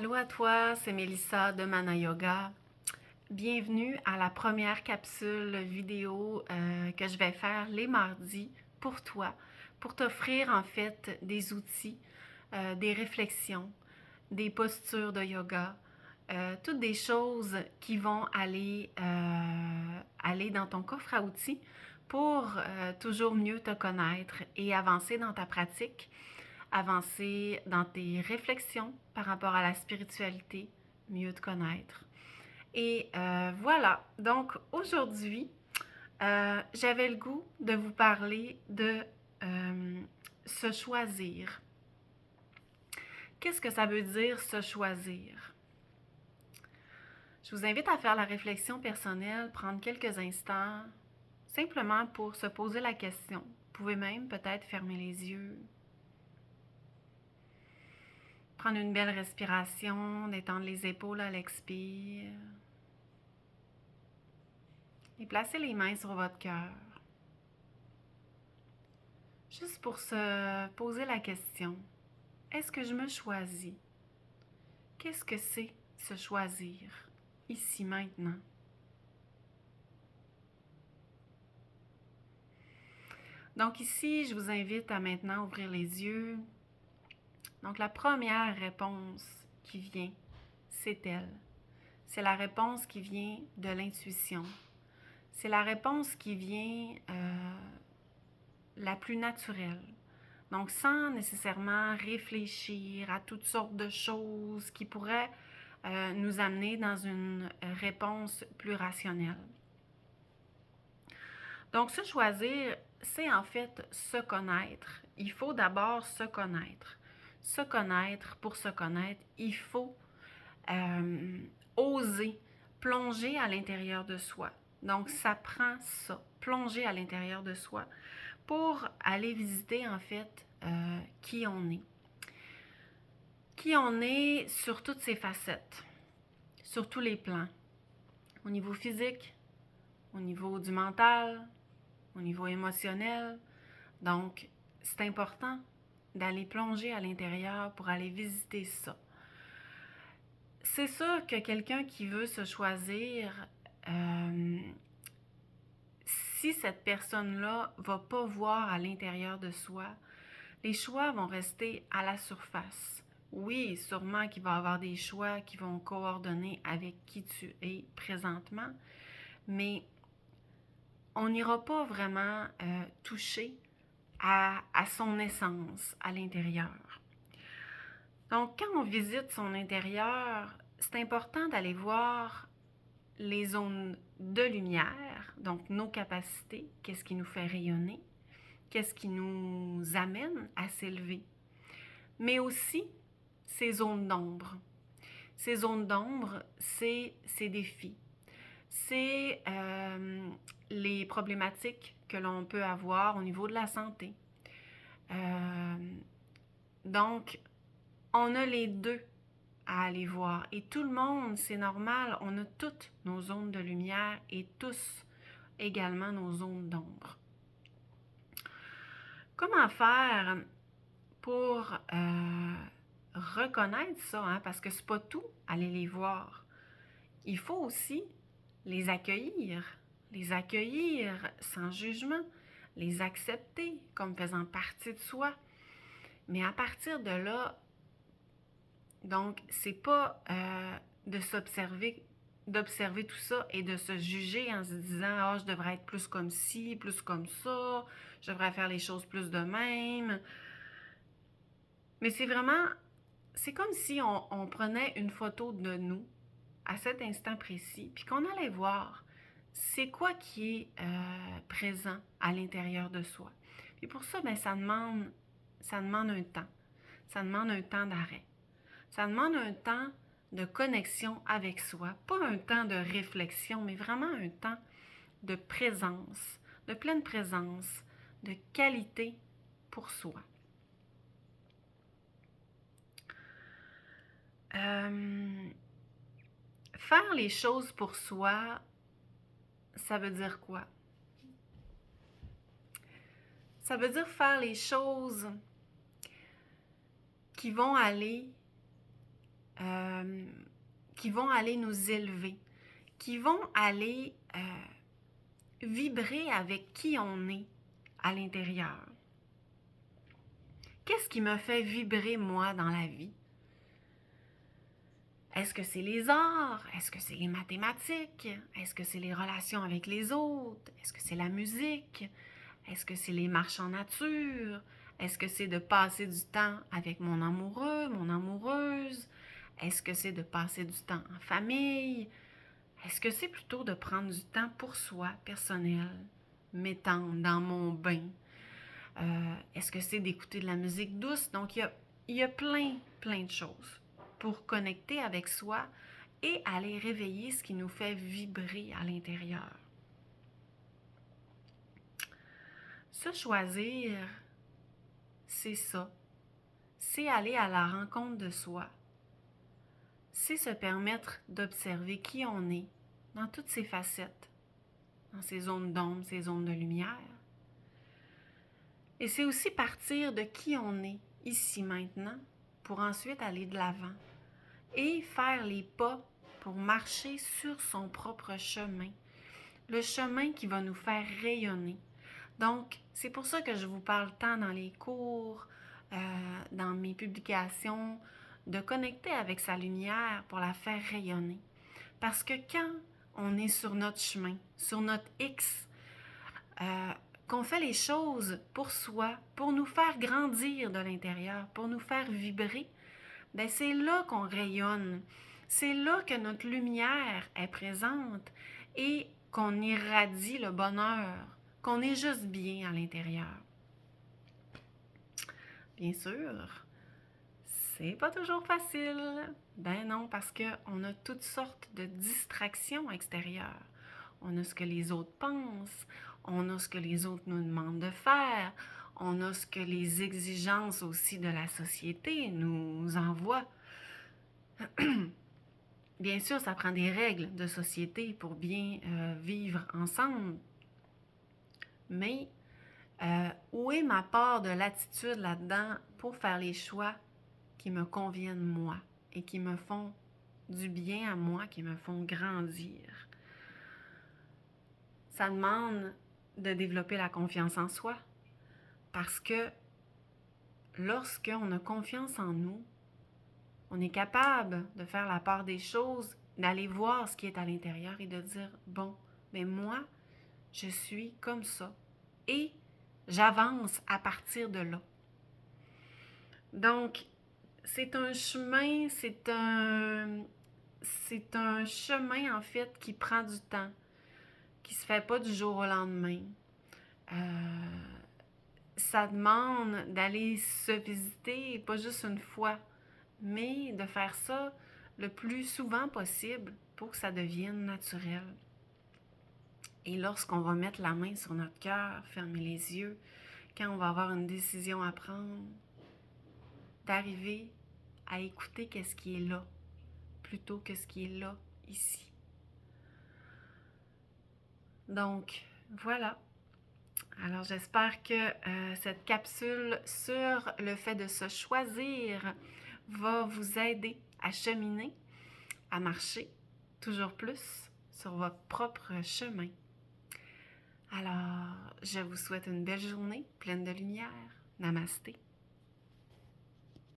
Allô à toi, c'est Mélissa de Mana Yoga. Bienvenue à la première capsule vidéo que je vais faire les mardis pour toi, pour t'offrir en fait des outils, des réflexions, des postures de yoga, toutes des choses qui vont aller dans ton coffre à outils pour toujours mieux te connaître et avancer dans ta pratique, avancer dans tes réflexions par rapport à la spiritualité, mieux te connaître. Et voilà, donc aujourd'hui, j'avais le goût de vous parler de se choisir. Qu'est-ce que ça veut dire se choisir? Je vous invite à faire la réflexion personnelle, prendre quelques instants, simplement pour se poser la question. Vous pouvez même peut-être fermer les yeux, prendre une belle respiration, détendre les épaules à l'expire et placer les mains sur votre cœur. Juste pour se poser la question, est-ce que je me choisis? Qu'est-ce que c'est se choisir, ici, maintenant? Donc ici, je vous invite à maintenant ouvrir les yeux. Donc la première réponse qui vient, c'est elle. C'est la réponse qui vient de l'intuition. C'est la réponse qui vient la plus naturelle. Donc sans nécessairement réfléchir à toutes sortes de choses qui pourraient nous amener dans une réponse plus rationnelle. Donc se choisir, c'est en fait se connaître. Il faut d'abord se connaître. Se connaître, pour se connaître, il faut oser plonger à l'intérieur de soi. Donc, ça prend ça, plonger à l'intérieur de soi pour aller visiter en fait qui on est. Qui on est sur toutes ses facettes, sur tous les plans. Au niveau physique, au niveau du mental, au niveau émotionnel. Donc, c'est important d'aller plonger à l'intérieur pour aller visiter ça. C'est sûr que quelqu'un qui veut se choisir, si cette personne-là ne va pas voir à l'intérieur de soi, les choix vont rester à la surface. Oui, sûrement qu'il va y avoir des choix qui vont coordonner avec qui tu es présentement, mais on n'ira pas vraiment toucher à son essence à l'intérieur. Donc, quand on visite son intérieur, c'est important d'aller voir les zones de lumière, donc nos capacités, qu'est-ce qui nous fait rayonner, qu'est-ce qui nous amène à s'élever, mais aussi ces zones d'ombre. Ces zones d'ombre, c'est ces défis, c'est les problématiques que l'on peut avoir au niveau de la santé. Donc, on a les deux à aller voir. Et tout le monde, c'est normal, on a toutes nos zones de lumière et tous également nos zones d'ombre. Comment faire pour reconnaître ça, hein? Parce que c'est pas tout, aller les voir. Il faut aussi les accueillir sans jugement, les accepter comme faisant partie de soi. Mais à partir de là, donc, c'est pas d'observer tout ça et de se juger en se disant « Ah, je devrais être plus comme ci, plus comme ça, je devrais faire les choses plus de même. » Mais c'est comme si on prenait une photo de nous à cet instant précis, puis qu'on allait voir c'est quoi qui est présent à l'intérieur de soi. Puis pour ça, ben, ça demande un temps. Ça demande un temps d'arrêt. Ça demande un temps de connexion avec soi, pas un temps de réflexion, mais vraiment un temps de présence, de pleine présence, de qualité pour soi. Faire les choses pour soi, ça veut dire quoi? Ça veut dire faire les choses qui vont aller qui vont aller nous élever, qui vont aller vibrer avec qui on est à l'intérieur. Qu'est-ce qui me fait vibrer, moi, dans la vie? Est-ce que c'est les arts? Est-ce que c'est les mathématiques? Est-ce que c'est les relations avec les autres? Est-ce que c'est la musique? Est-ce que c'est les marches en nature? Est-ce que c'est de passer du temps avec mon amoureux, mon amoureuse? Est-ce que c'est de passer du temps en famille? Est-ce que c'est plutôt de prendre du temps pour soi, personnel, m'étendre dans mon bain? Est-ce que c'est d'écouter de la musique douce? Donc, il y a plein de choses pour connecter avec soi et aller réveiller ce qui nous fait vibrer à l'intérieur. Se choisir, c'est ça. C'est aller à la rencontre de soi. C'est se permettre d'observer qui on est dans toutes ses facettes, dans ses zones d'ombre, ses zones de lumière. Et c'est aussi partir de qui on est ici maintenant pour ensuite aller de l'avant et faire les pas pour marcher sur son propre chemin, le chemin qui va nous faire rayonner. Donc, c'est pour ça que je vous parle tant dans les cours, dans mes publications, de connecter avec sa lumière pour la faire rayonner. Parce que quand on est sur notre chemin, sur notre X, qu'on fait les choses pour soi, pour nous faire grandir de l'intérieur, pour nous faire vibrer, bien c'est là qu'on rayonne. C'est là que notre lumière est présente et qu'on irradie le bonheur, qu'on est juste bien à l'intérieur. Bien sûr, c'est pas toujours facile. Ben non, parce qu'on a toutes sortes de distractions extérieures. On a ce que les autres pensent, on a ce que les autres nous demandent de faire, on a ce que les exigences aussi de la société nous envoient. Bien sûr, ça prend des règles de société pour bien vivre ensemble. Mais où est ma part de latitude là-dedans pour faire les choix qui me conviennent moi et qui me font du bien à moi, qui me font grandir? Ça demande de développer la confiance en soi parce que lorsqu'on a confiance en nous, on est capable de faire la part des choses, d'aller voir ce qui est à l'intérieur et de dire, bon, mais moi, je suis comme ça et j'avance à partir de là. Donc, c'est un chemin, c'est un chemin en fait qui prend du temps, qui se fait pas du jour au lendemain. Ça demande d'aller se visiter, pas juste une fois, mais de faire ça le plus souvent possible pour que ça devienne naturel. Et lorsqu'on va mettre la main sur notre cœur, fermer les yeux, quand on va avoir une décision à prendre, d'arriver à écouter qu'est-ce qui est là, plutôt que ce qui est là, ici. Donc, voilà. Alors, j'espère que cette capsule sur le fait de se choisir va vous aider à cheminer, à marcher toujours plus sur votre propre chemin. Alors, je vous souhaite une belle journée pleine de lumière. Namasté.